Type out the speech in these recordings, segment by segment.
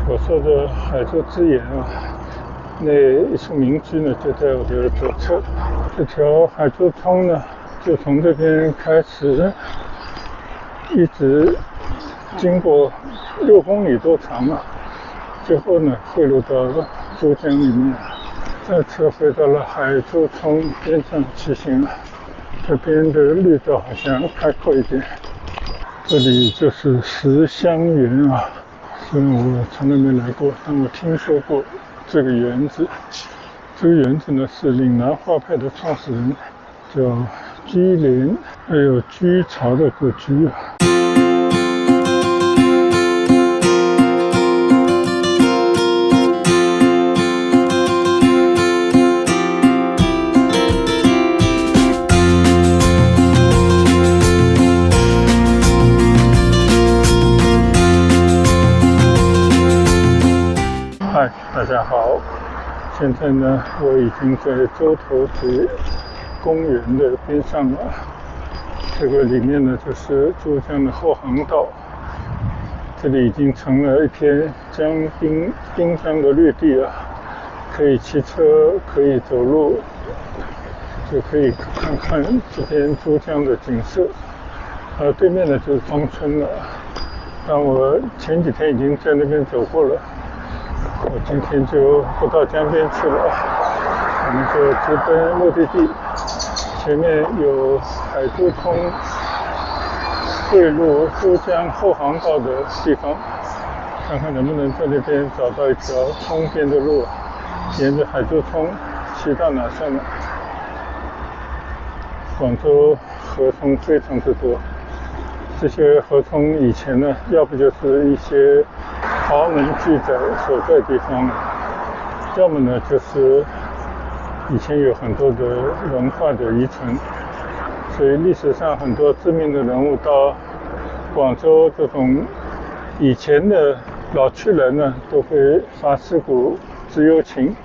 我说的海珠之眼啊，那一处民居呢就在我的左侧。这条海珠通呢，就从这边开始，一直经过6公里多长啊，最后呢汇入到珠江里面，再次回到了海珠通边上骑行了。这边的绿道好像开阔一点。这里就是石香园啊，虽然我从来没来过，但我听说过这个园子。这个园子呢是岭南画派的创始人叫居廉，还有居巢的个居啊。嗨，大家好，现在呢我已经在洲头子公园的边上了。这个里面呢就是珠江的后航道，这里已经成了一片滨江的绿地了，可以骑车，可以走路，就可以看看这边珠江的景色。对面呢就是芳村了，但我前几天已经在那边走过了，我今天就不到江边去了，我们就直奔目的地。前面有海珠通汇入珠江后航道的地方，看看能不能在那边找到一条通边的路，沿着海珠通骑到哪算了。广州河通非常之多，这些河通以前呢，要不就是一些豪门巨宅所在地方，要么呢就是以前有很多的文化的遗存，所以历史上很多知名的人物到广州这种以前的老去人呢，都会发思古之幽情，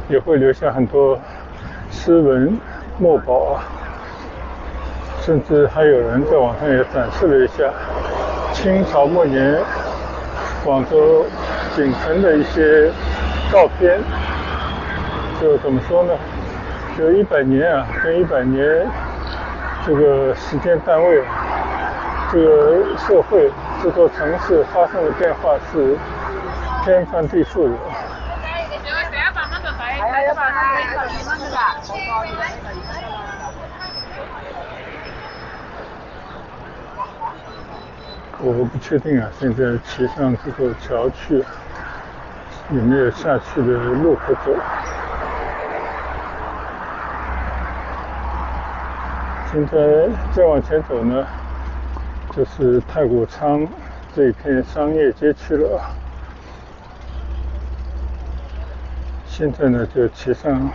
也会留下很多诗文墨宝啊。甚至还有人在网上也展示了一下清朝末年广州锦城的一些照片。就怎么说呢，就100年啊，跟100年这个时间单位，这个社会这座城市发生的变化是天翻地覆的。我不确定啊，现在骑上这座桥去，有没有下去的路可走？现在再往前走呢，就是太古仓这一片商业街区了。现在呢，就骑上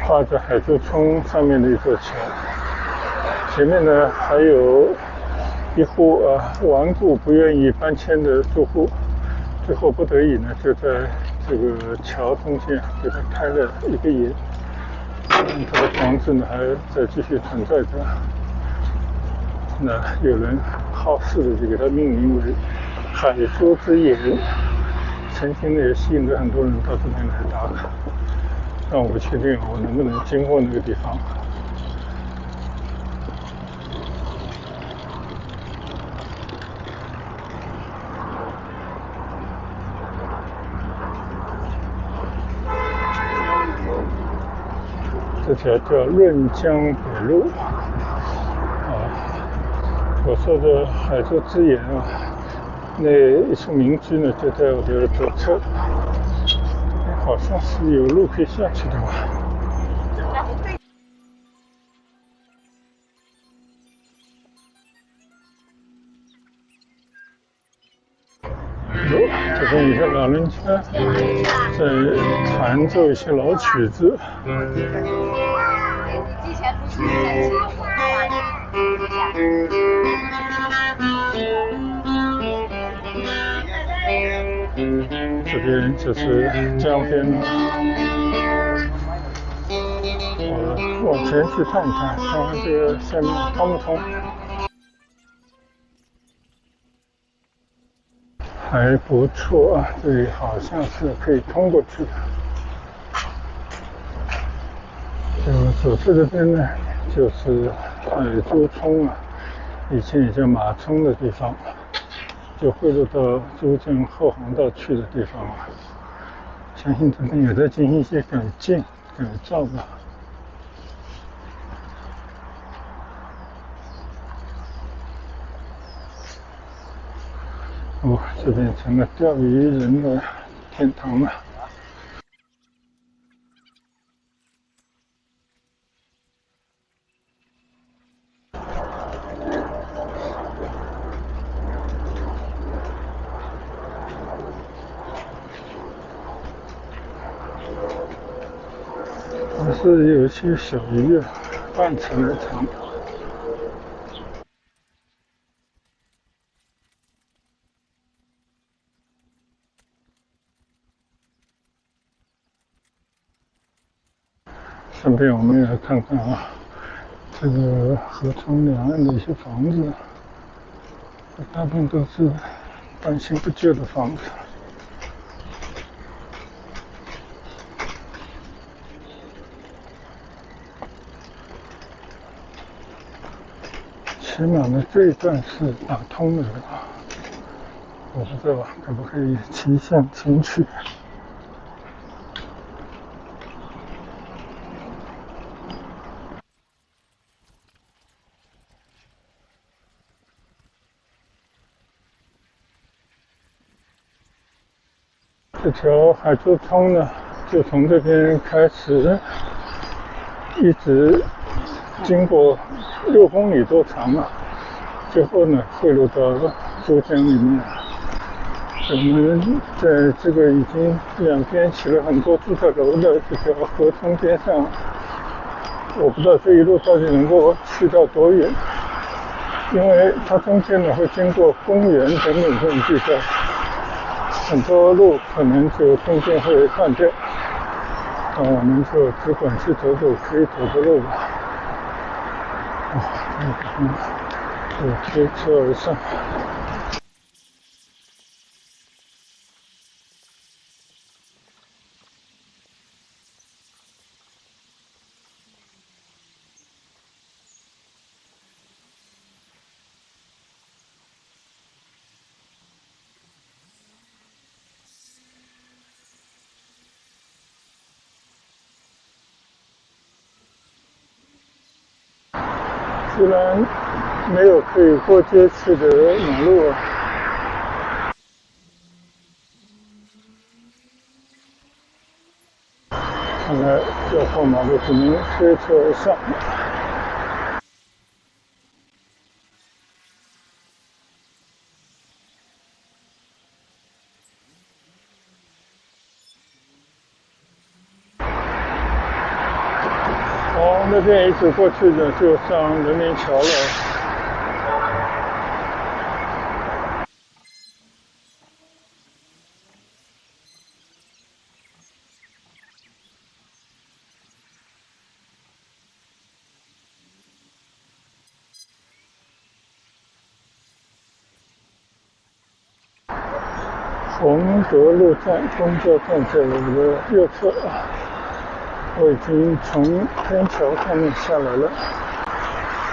跨着海珠通上面的一座桥，前面呢还有一户顽固不愿意搬迁的住户，最后不得已呢，就在这个桥中间给他开了一个眼，他的房子呢还在继续存在着。那有人好事的就给它命名为海珠之眼，曾经呢也吸引了很多人到这边来打卡，但我不确定我能不能经过那个地方。这条叫润江北路我说的海珠之眼啊，那一处民居呢就在我的左侧，这边好像是有路可以下去的吧。这边有些老人家在弹奏一些老曲子。这边就是江边了，我往前去看一看，看看这个下面通不通。还不错啊，这里好像是可以通过去的。左侧这边呢，就是海珠冲啊，以前也叫马冲的地方，就汇入到珠江后航道去的地方啊。相信这边有在进行一些改建、改造吧。哦，这边成了钓鱼人的天堂了。还是有些小鱼啊，半尺来长。顺便我们也来看看啊，这个河川两岸的一些房子，大部分都是半新不旧的房子。起码呢，这一段是打通了的，我不知道可不可以骑向前去。这条海珠冲呢，就从这边开始，一直经过6公里多长啊，最后呢汇入到珠江里面。我们在这个已经两边起了很多住宅楼的这条河冲边上，我不知道这一路到底能够去到多远，因为它中间呢会经过公园等等这种地方，很多路可能就中间会断掉，那我们就只管去走走可以走的路吧。我推车而上。居然没有可以过街去的马路啊！看来要过马路只能推车而上。那边一直过去的就上人民桥了。洪德路站公交站在我的右侧，我已经从天桥上面下来了，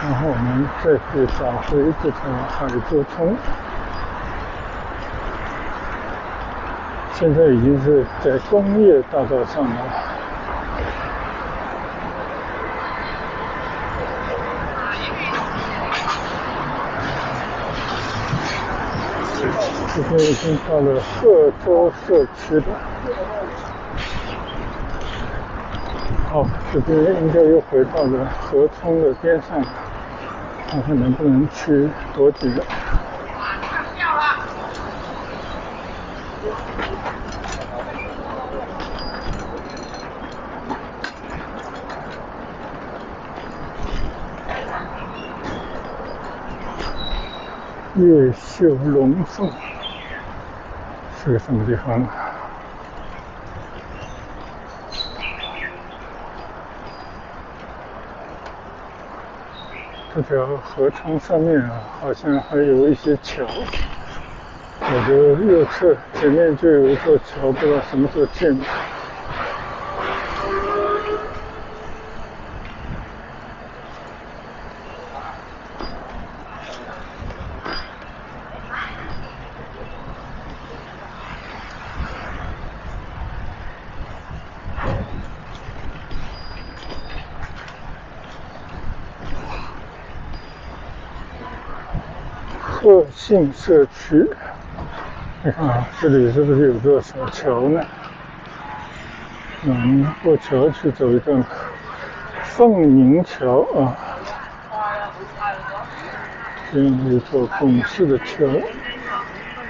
然后我们再去找回这条海珠冲。现在已经是在工业大道上了。这边已经到了贺州社区了。好，这边应该又回到了河冲的边上，看看能不能去多久。越秀龙凤是个什么地方呢？这条河川上面啊，好像还有一些桥。我的右侧前面就有一座桥，不知道什么时候建的。鹤信社区，你看啊，这里是不是有座小桥呢？我们过桥去走一段凤鸣桥啊，这样一座拱式的桥，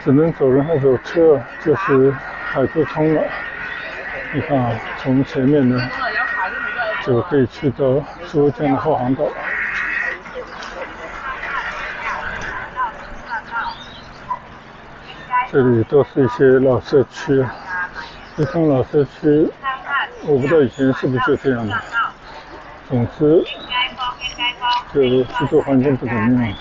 只能走人和走车，就是海珠通了。你看啊，从前面呢就可以去到珠江的后航岛。这里都是一些老社区，这种老社区，我不知道以前是不是就这样的。总之，就居住环境不怎么样。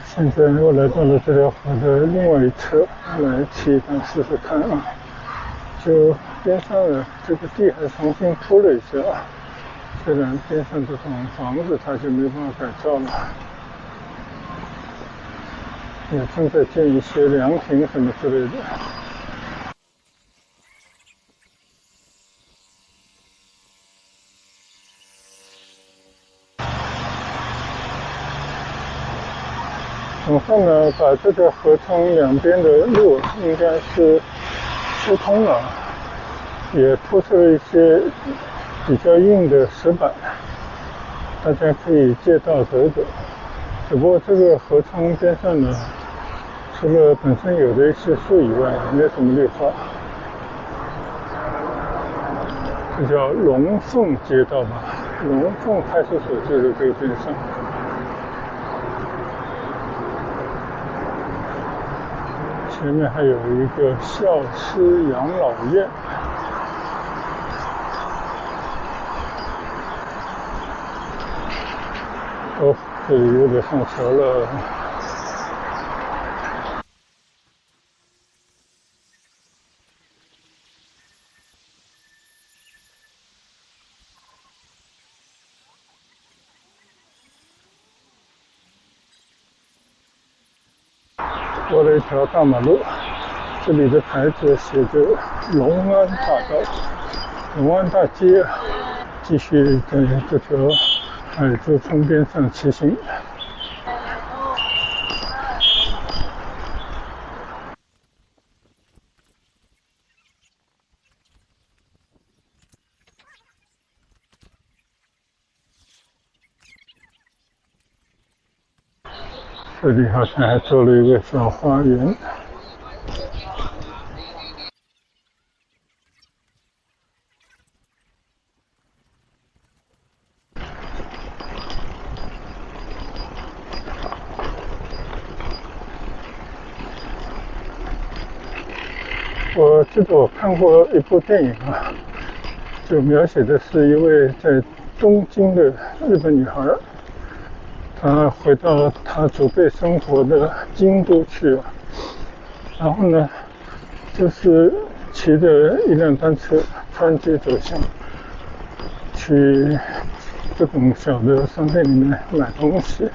现在又来到了这条河的另外一侧，来骑一趟试试看啊。就边上的这个地还重新铺了一下，虽然边上这种房子它就没办法改造了，也正在建一些凉亭什么之类的。总算呢，把这个河川两边的路应该是疏通了，也铺设了一些比较硬的石板，大家可以借道走走。只不过这个河川边上呢，除了本身有的一些树以外，没什么绿化。这叫龙凤街道吧，龙凤派出所就在这个边上。前面还有一个孝师养老院。哦，这里有点上桥了。过了一条大马路，这里的牌子写着隆安大道、隆安大街，继续在这条海珠村边上骑行。这里好像还做了一个小花园。我记得我看过一部电影啊，就描写的是一位在东京的日本女孩，她回到她祖辈生活的京都去，然后呢，就是骑着一辆单车穿街走巷，去各种小的商店里面买东西，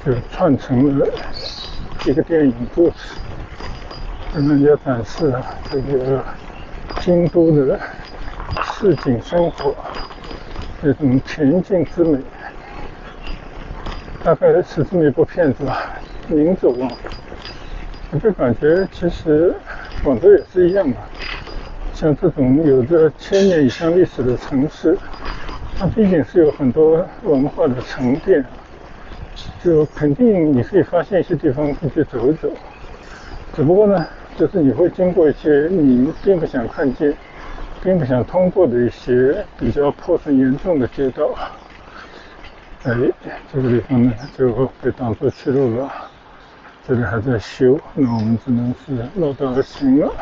就串成了一个电影故事，跟人家展示这个京都的市井生活，这种恬静之美。大概是这么一部片子吧，名字我忘了。我就感觉其实广州也是一样吧，像这种有着1000年以上历史的城市，它毕竟是有很多文化的沉淀，就肯定你可以发现一些地方可以去走一走。只不过呢，就是你会经过一些你并不想看见、并不想通过的一些比较破损严重的街道。哎，这个地方呢就被挡住去路了，这里还在修，那我们只能是绕道而行了。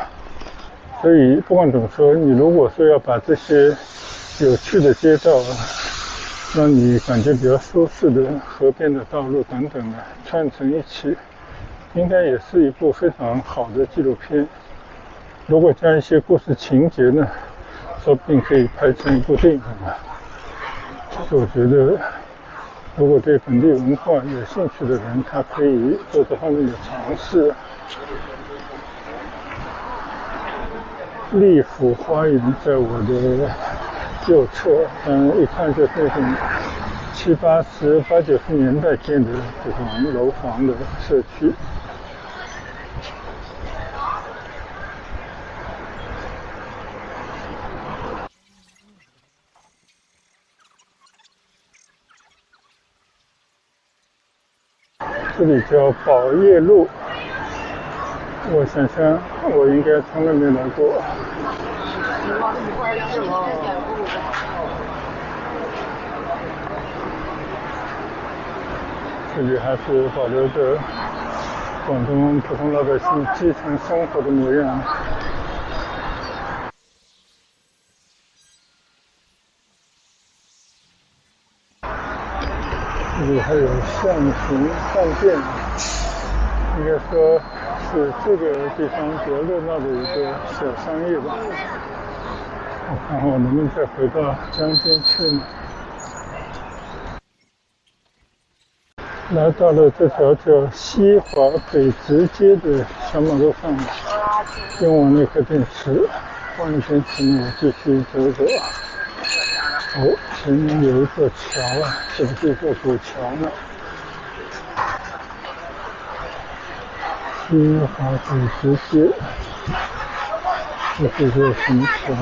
所以不管怎么说，你如果说要把这些有趣的街道让你感觉比较舒适的河边的道路等等的串成一起，应该也是一部非常好的纪录片。如果加一些故事情节呢，说不定可以拍成一部电影啊。就是我觉得，如果对本地文化有兴趣的人，他可以做这方面的尝试。利府花园在我的右侧，一看就是那种70、80、80、90年代建的这种楼房的社区。这里叫宝业路，我想想，我应该从来没来过。这里还是保留着广东普通老百姓基层生活的模样。这里还有象形饭店，应该说是这个地方比较热闹的一个小商业吧。我看看我能不能再回到江边去呢？来到了这条叫西华北直街的小马路上，用完那颗电池，换一电池呢，我继续走走。前面有一座桥啊，是不是一座古桥呢？西华北直街，这是个什么桥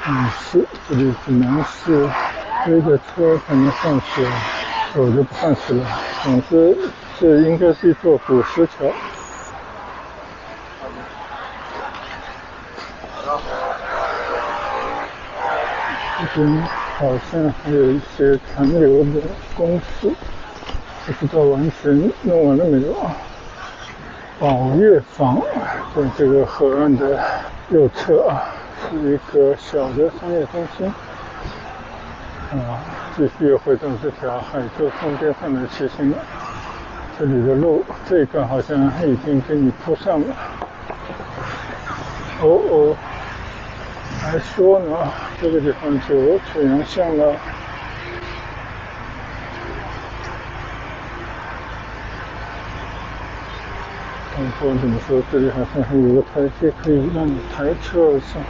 啊？是，这里只能是推着车才能上去，我就不上去了。总之，这应该是一座古石桥。这边好像还有一些残留的工事，不知道完全弄完了没有。宝悦坊在这个河岸的右侧啊，是一个小的商业中心。继续回到这条海州通边上来骑行了。这里的路这一段好像已经给你铺上了。还说呢，这个地方就水阳巷了。不管怎么说，这里好像还有个台阶可以让你抬车而上。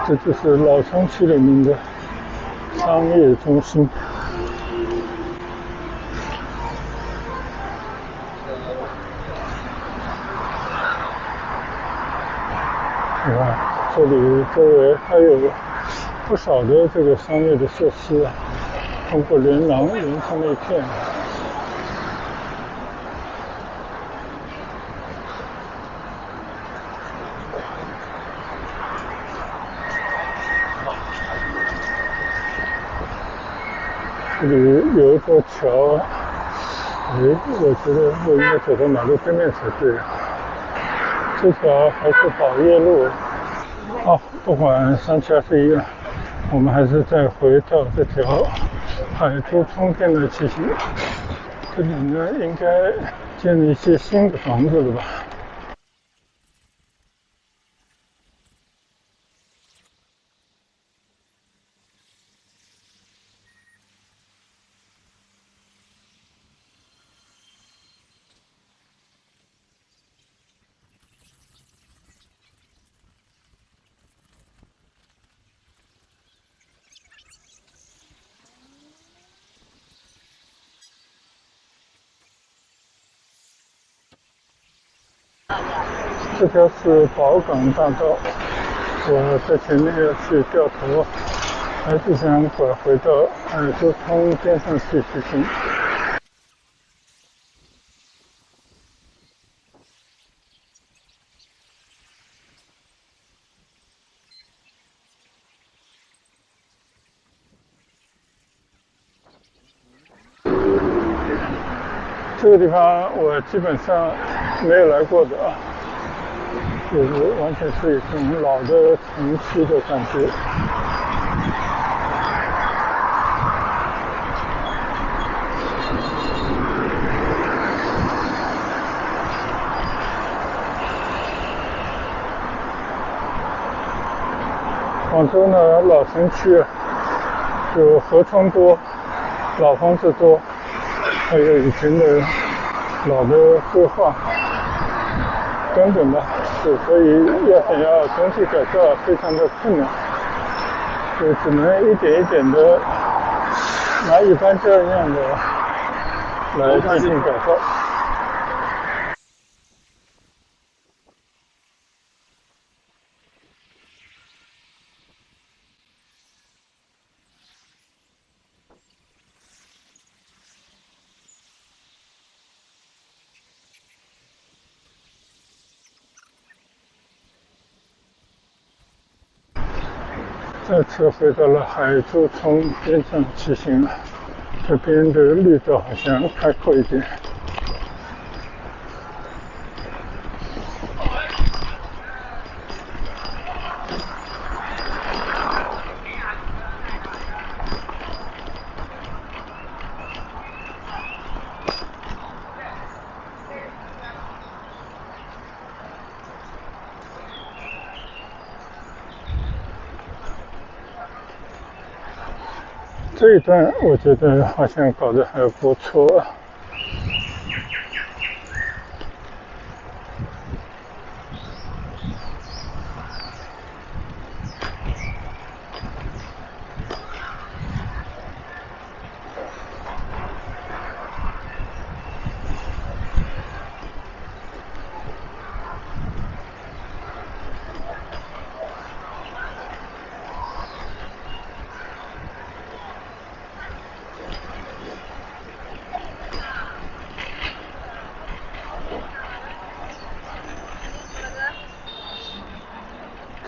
这就是老城区里面的商业中心。你看，这里周围还有不少的这个商业的设施，通过连廊连成了一片。这里有一座桥，我觉得我应该走到马路对面才对。这条还是宝业路。不管上下是一样，我们还是再回到这条海珠通边来骑行。这里呢，应该建了一些新的房子了吧？这条是宝港大道，我在前面要去掉头，还是想拐回到海珠通边上去骑行。这个地方我基本上没有来过的啊，就是完全是一种老的城区的感觉。广州呢，老城区有河床多，老房子多，还有以前的老的绘画等等吧，所以想要整体改造非常的困难，就只能一点一点的蚂蚁搬家一样的来进行改造。再次回到了海珠冲边上骑行了，这边的绿道好像开阔一点。这一段我觉得好像搞得还不错啊。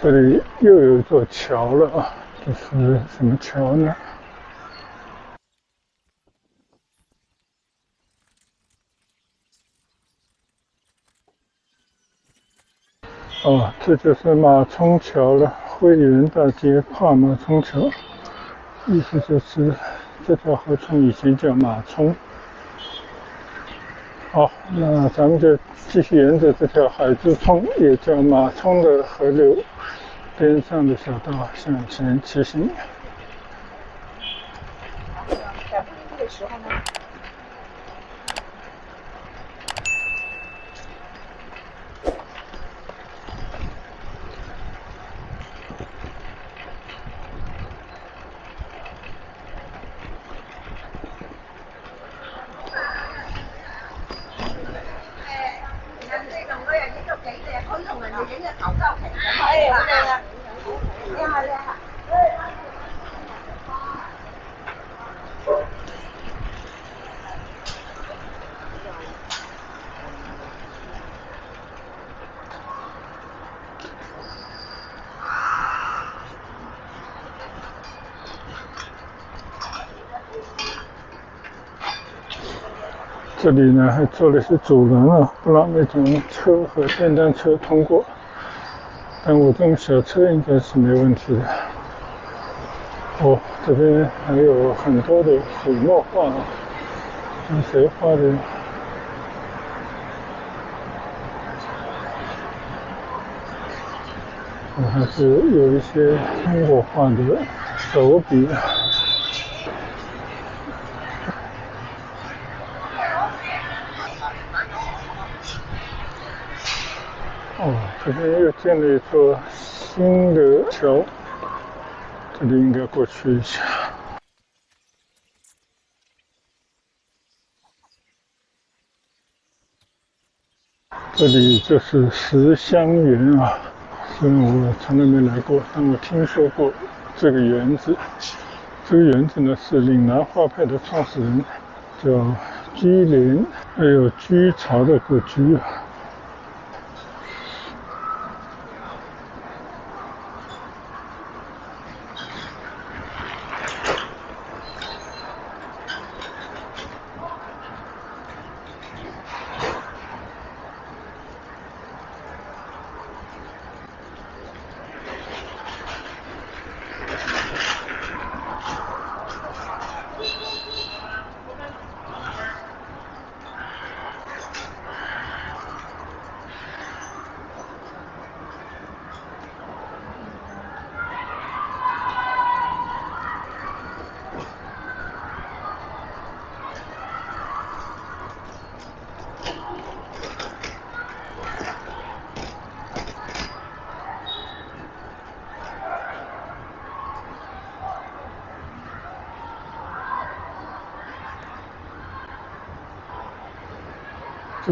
这里又有一座桥了啊，这是什么桥呢？哦，这就是马冲桥了，汇源大街跨马冲桥，意思就是这条河川以前叫马冲。好，那咱们就继续沿着这条海珠冲，也叫马冲的河流边上的小道向前骑行。的时候呢？这里呢还做了些阻拦啊，不让那种车和电单车通过。但我这种小车应该是没问题的。哦，这边还有很多的水墨画，是谁画的？还是有一些中国画的手笔。哦，这边又建了一座新的桥，这里应该过去一下。这里就是石香园啊，虽然我从来没来过，但我听说过这个园子。这个园子呢是岭南画派的创始人叫居廉，还有居巢的个居啊。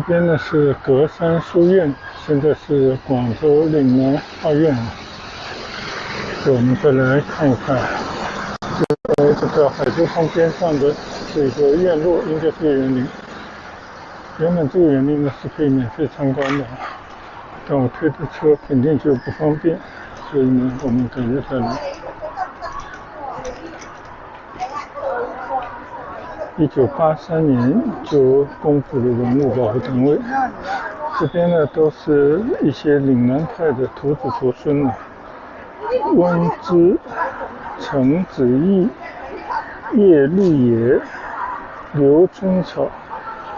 这边呢是格山书院，现在是广州岭南画院。我们再来看一看，这个海珠峰边上的这个院落，应该是个园林。原本这个园林呢是可以免费参观的，但我推的车肯定就不方便，所以呢我们改日再来。1983年就公布了文物保护单位，这边呢都是一些岭南派的徒子徒孙呢，温之、陈子义、叶立野、刘春草、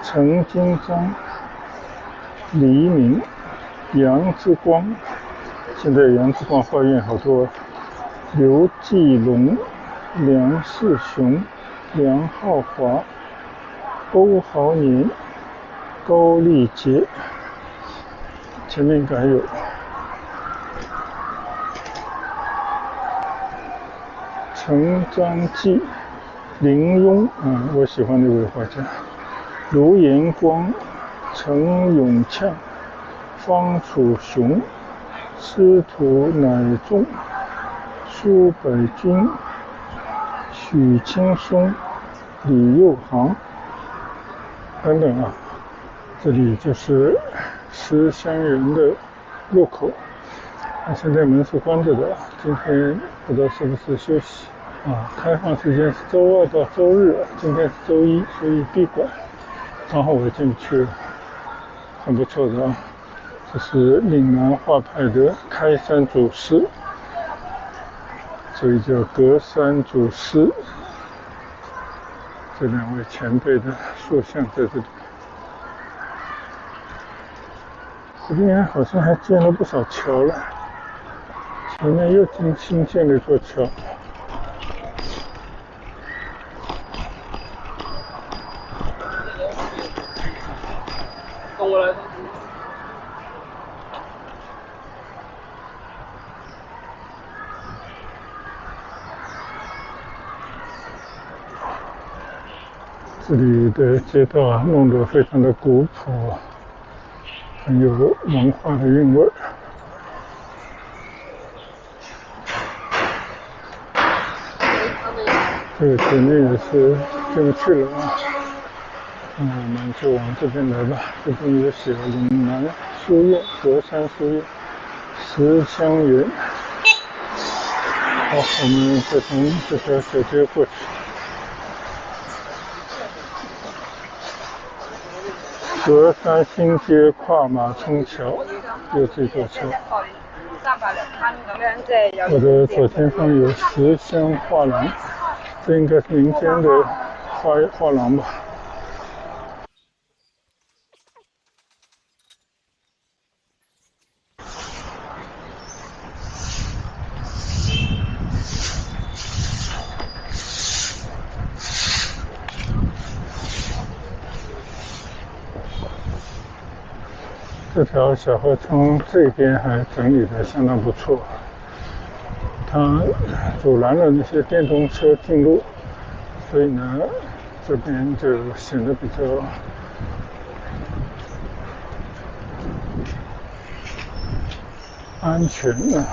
陈金章、黎明、杨之光，现在杨之光画院好多，刘继龙、梁世雄、梁浩华、欧豪年、高丽杰，前面应该还有陈章记、林庸，我喜欢那位画家，卢延光、陈永呛、方楚雄、司徒乃仲、苏百军、许青松、李佑航等等啊。这里就是石香园的入口，现在门是关着的，今天不知道是不是休息啊？开放时间是周2到周日，今天是周1，所以闭馆。然后我进去了，很不错的啊。这是岭南画派的开山祖师，所以叫格山祖师。这2位前辈的塑像在这里。这边好像还建了不少桥了，前面又新建了一座桥。这里的街道啊，弄得非常的古朴，很有文化的韵味。这个前面也是进不去了啊，我们就往这边来吧。这边有写岭南书院、格山书院、石香园。好，我们再从这条小街过去。格山新街跨马冲桥，又是一座桥。我的左前方有石香画廊，这应该是民间的画廊吧。这条小河从这边还整理得相当不错，它阻拦了那些电动车进入，所以呢，这边就显得比较安全了。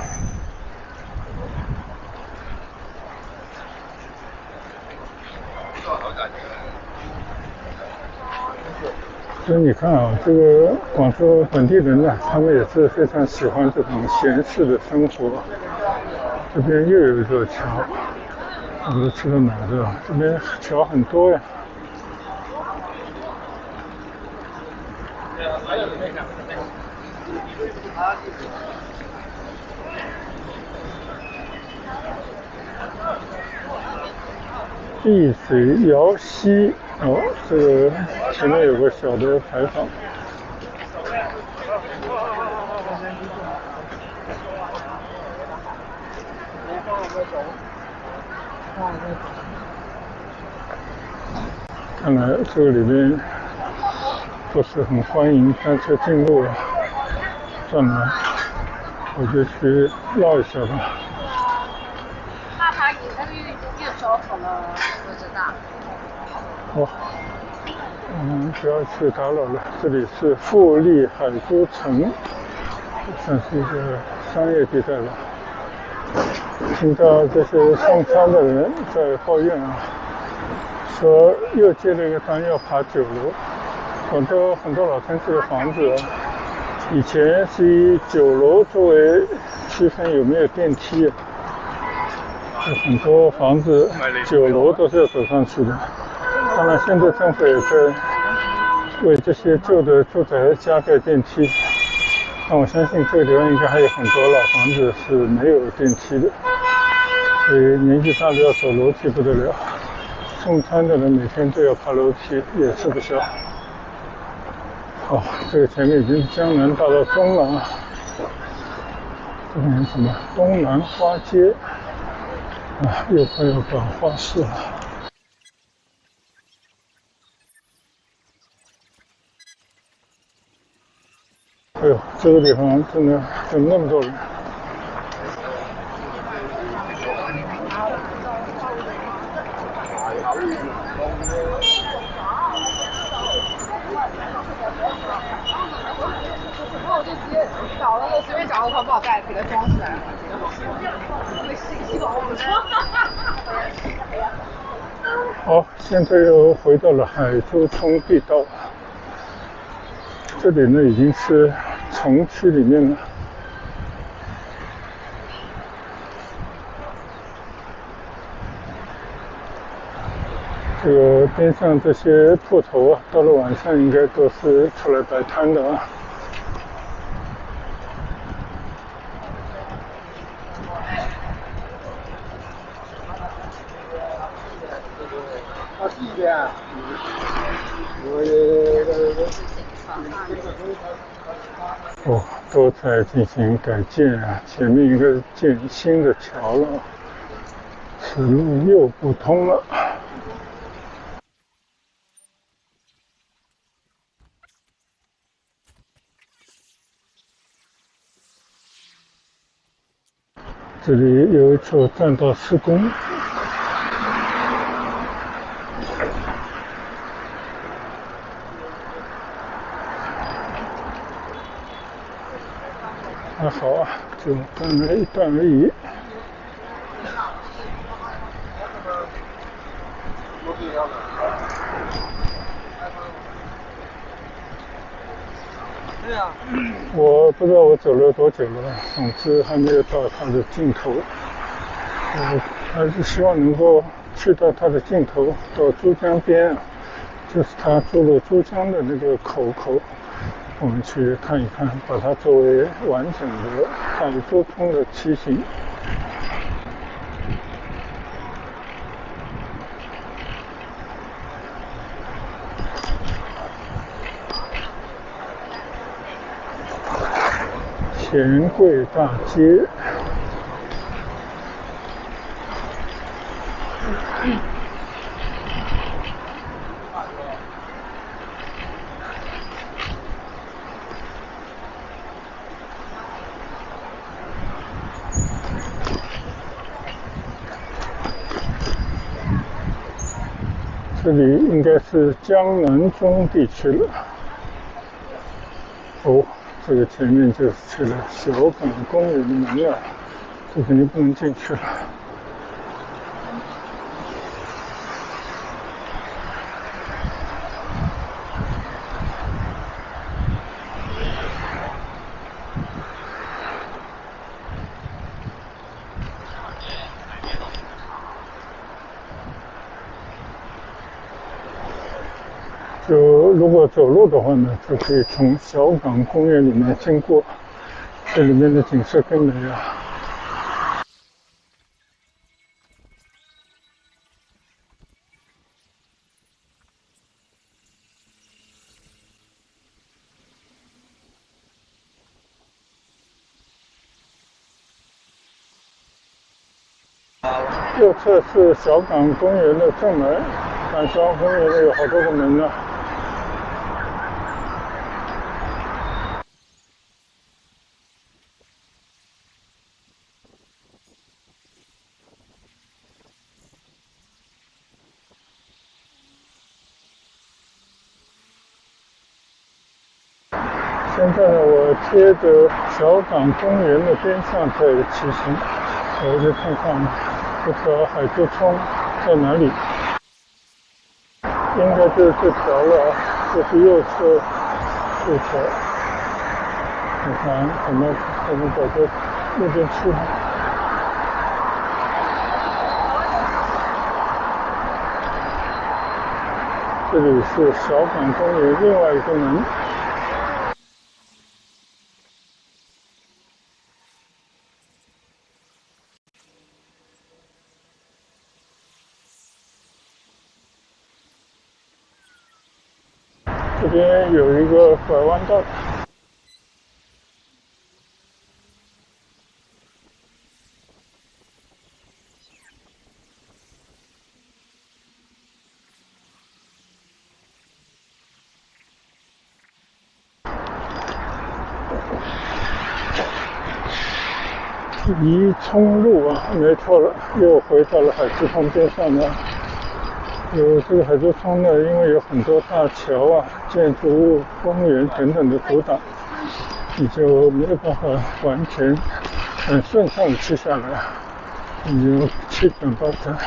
所以你看啊，这个广州本地人呢，他们也是非常喜欢这种闲适的生活。这边又有一座桥，我不知道去到哪了，这边桥很多呀。碧水遥溪，这个前面有个小的牌坊。看来这个里面不是很欢迎单车进入啊，算了，我就去绕一下吧。那他那个越招可能不知道。我们不要去打扰了。这里是富丽海珠城，算是一个商业地带了。听到这些送餐的人在抱怨啊，说又接了一个单要爬9楼。很多老城市的房子啊，以前是以9楼作为区分有没有电梯啊，很多房子9楼都是要走上去的。当然，现在政府也在为这些旧的住宅加盖电梯。但我相信这个地方应该还有很多老房子是没有电梯的，所以年纪大的要走楼梯不得了。送餐的人每天都要爬楼梯，也吃不消。这个前面已经是江南大道中了啊。这边什么东南花街啊，又快要到花市了。哎呦，这个地方真的怎么那么多人？然后我就直接找了个随便找个环保袋给它装起来。好，现在又回到了海珠冲地道，这里呢已经是城区里面了。这个边上这些铺头啊，到了晚上应该都是出来摆摊的啊。都在进行改建啊，前面应该是建新的桥了，此路又不通了。这里有一处栈道施工。还好啊，就干了一段而已。我不知道我走了多久了，总之还没有到它的尽头。我还是希望能够去到它的尽头，到珠江边，就是它注入珠江的那个口，我们去看一看，把它作为完整的海珠通的梯形。钱柜大街。这里应该是江南中地区了。这个前面就是去了小港公园的门了，这肯定不能进去了。如果走路的话呢，就可以从小港公园里面经过，这里面的景色更美啊。右侧是小港公园的正门，但小港公园呢有好多个门呢。现在呢，我贴着小港公园的边上在骑行，我去看看这条海珠冲在哪里。应该就是这条了，这是右侧这条。你看，我们走到那边去。这里是小港公园另外一个门。这边有一个拐弯道。宜冲路啊，没错了，又回到了海珠冲边上呢。有这个海珠冲呢，因为有很多大桥啊、建筑物、公园等等的阻挡，你就没有办法完全很顺畅的骑下来，你就七转八转。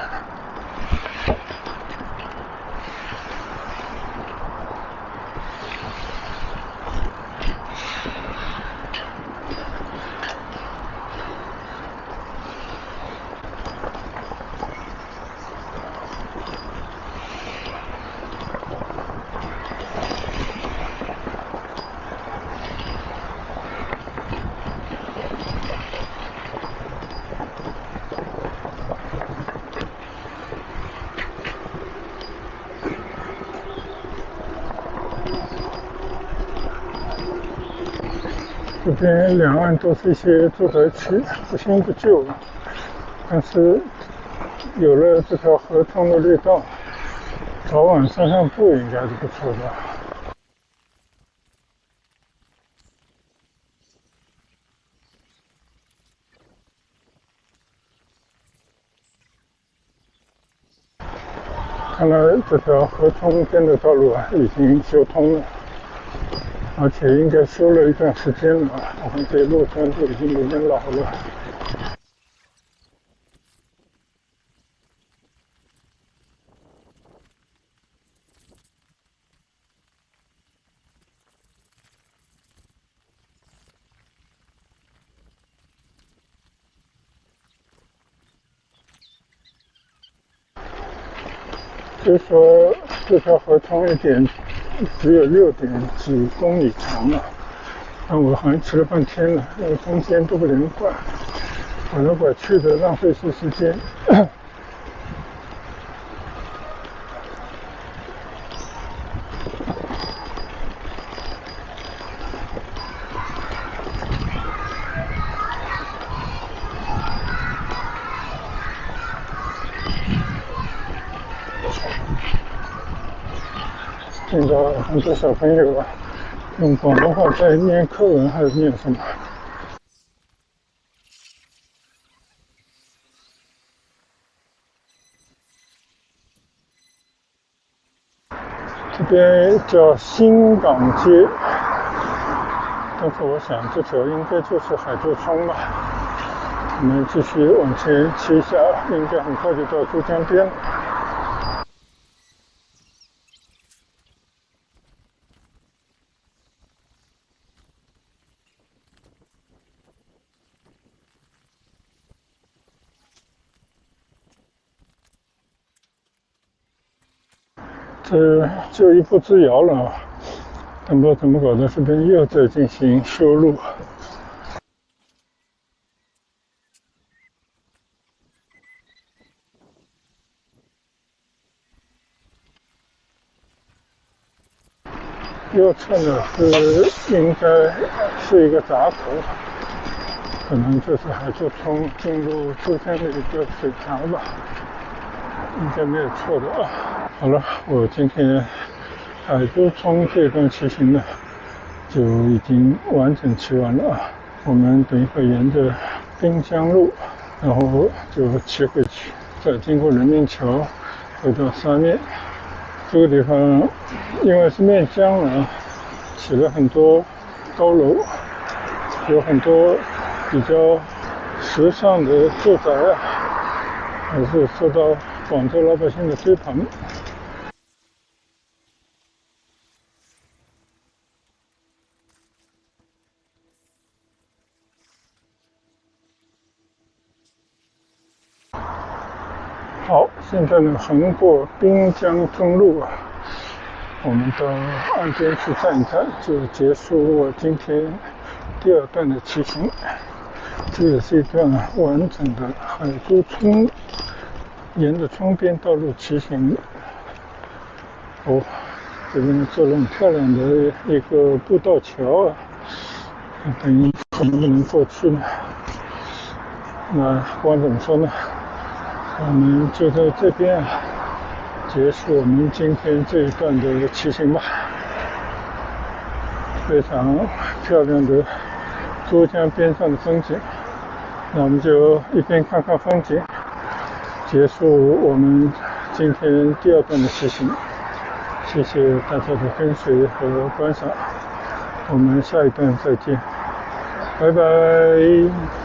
这边两岸都是一些住宅区，不新不旧，但是有了这条合通的绿道，早晚散散步应该是不错的。看来这条合通边的道路啊已经修通了，而且应该修了一段时间了，我看这路灯都已经有点老了。据说这条合通只有6.几公里长了，但我好像骑了半天了，因为中间都不连贯，拐来拐去的，浪费些时间。听到很多小朋友啊，用广东话在念课文，还是念什么？这边叫新港街，但是我想这条应该就是海珠冲吧。我们继续往前骑一下，应该很快就到珠江边了。这就一步之遥了，不知道怎么搞的，这边又在进行修路。右侧呢应该是一个闸口，可能这是海珠冲进入珠江的一个水闸吧，应该没有错的啊。好了，我今天海珠冲这段骑行呢就已经完整骑完了啊。我们等一会沿着滨江路，然后就骑回去，再经过人民桥回到沙面。这个地方因为是面江啊，起了很多高楼，有很多比较时尚的住宅啊，还是受到广州老百姓的追捧。好，现在呢，横过滨江中路啊，我们到岸边去站一站，就结束我今天第2段的骑行。这也是一段完整的海珠村，沿着村边道路骑行。哦，这边做了很漂亮的一个步道桥啊，等于能不能过去呢？那不管怎么说呢，我们就在这边结束我们今天这一段的骑行吧。非常漂亮的珠江边上的风景，那我们就一边看看风景，结束我们今天第2段的骑行。谢谢大家的跟随和观赏，我们下一段再见，拜拜。